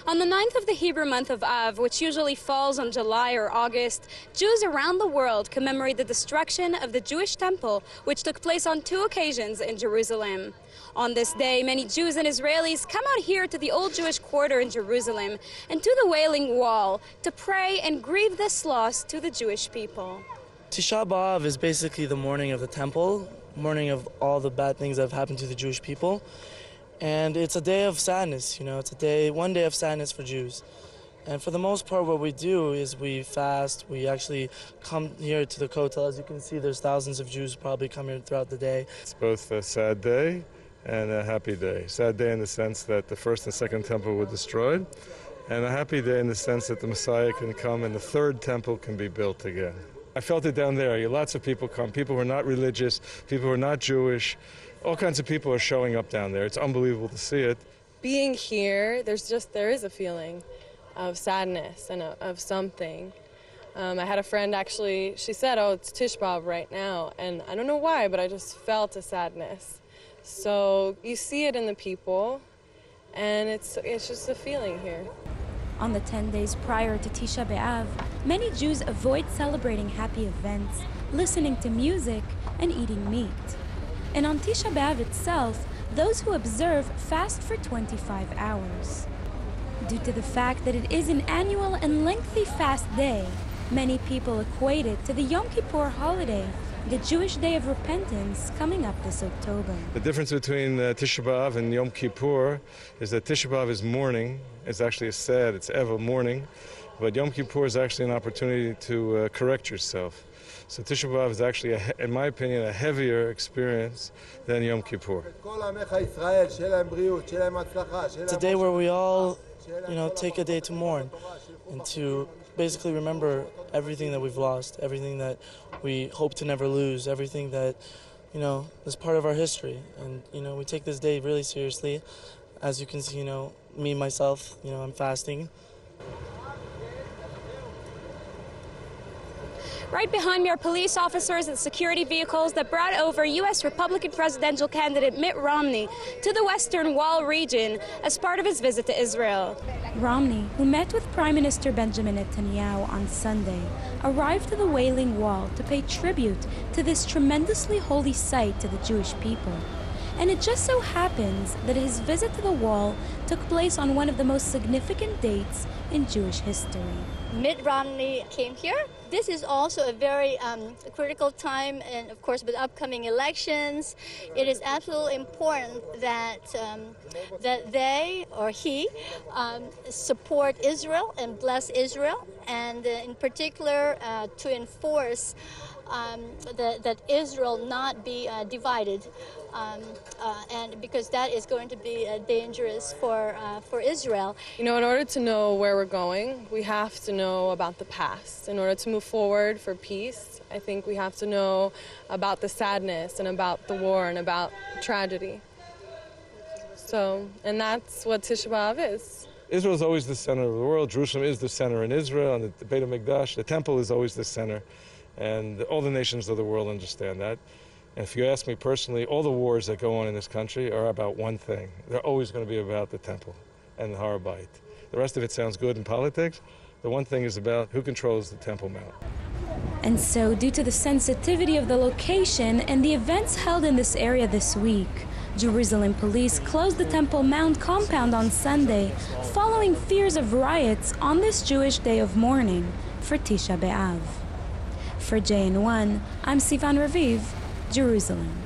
On the 9th of the Hebrew month of Av, which usually falls on July or August, Jews around the world commemorate the destruction of the Jewish temple, which took place on 2 occasions in Jerusalem. On this day, many Jews and Israelis come out here to the Old Jewish Quarter in Jerusalem and to the Wailing Wall to pray and grieve this loss to the Jewish people. Tisha B'Av is basically the mourning of the temple, mourning of all the bad things that have happened to the Jewish people. And it's a day of sadness, it's one day of sadness for Jews. And for the most part, what we do is we fast. We actually come here to the Kotel. As you can see, there's thousands of Jews probably come here throughout the day. It's both a sad day and a happy day. Sad day in the sense that the first and second temple were destroyed, and a happy day in the sense that the Messiah can come and the third temple can be built again. I felt it down there. Lots of people come, people who are not religious, people who are not Jewish. All kinds of people are showing up down there. It's unbelievable to see it. Being here, there is a feeling of sadness and of something. I had a friend actually, she said, oh, it's Tisha B'Av right now. And I don't know why, but I just felt a sadness. So you see it in the people, and it's just a feeling here. On the 10 days prior to Tisha B'Av, many Jews avoid celebrating happy events, listening to music, and eating meat. And on Tisha B'Av itself, those who observe fast for 25 hours. Due to the fact that it is an annual and lengthy fast day, many people equate it to the Yom Kippur holiday, the Jewish Day of Repentance coming up this October. The difference between Tisha B'Av and Yom Kippur is that Tisha B'Av is mourning. It's actually it's Eva mourning. But Yom Kippur is actually an opportunity to correct yourself. So Tisha B'Av is actually, in my opinion, a heavier experience than Yom Kippur. It's a day where we all, take a day to mourn and to basically remember everything that we've lost, everything that we hope to never lose, everything that, is part of our history. And, we take this day really seriously. As you can see, me, myself, I'm fasting. Right behind me are police officers and security vehicles that brought over U.S. Republican presidential candidate Mitt Romney to the Western Wall region as part of his visit to Israel. Romney, who met with Prime Minister Benjamin Netanyahu on Sunday, arrived to the Wailing Wall to pay tribute to this tremendously holy site to the Jewish people. And it just so happens that his visit to the wall took place on one of the most significant dates in Jewish history. Mitt Romney came here. This is also a very critical time, and of course with upcoming elections, it is absolutely important that that they or he support Israel and bless Israel, and in particular to enforce that Israel not be divided, and because that is going to be dangerous for Israel. In order to know where we're going, we have to know about the past. In order to move forward for peace, I think we have to know about the sadness and about the war and about tragedy. And that's what Tisha B'Av is. Israel is always the center of the world. Jerusalem is the center in Israel, and the Beit HaMikdash, the temple, is always the center. And all the nations of the world understand that. And if you ask me personally, all the wars that go on in this country are about one thing. They're always going to be about the temple and the Har Bayit. The rest of it sounds good in politics. The one thing is about who controls the Temple Mount. And so, due to the sensitivity of the location and the events held in this area this week, Jerusalem police closed the Temple Mount compound on Sunday, following fears of riots on this Jewish day of mourning for Tisha B'Av. For JN1, I'm Sivan Raviv, Jerusalem.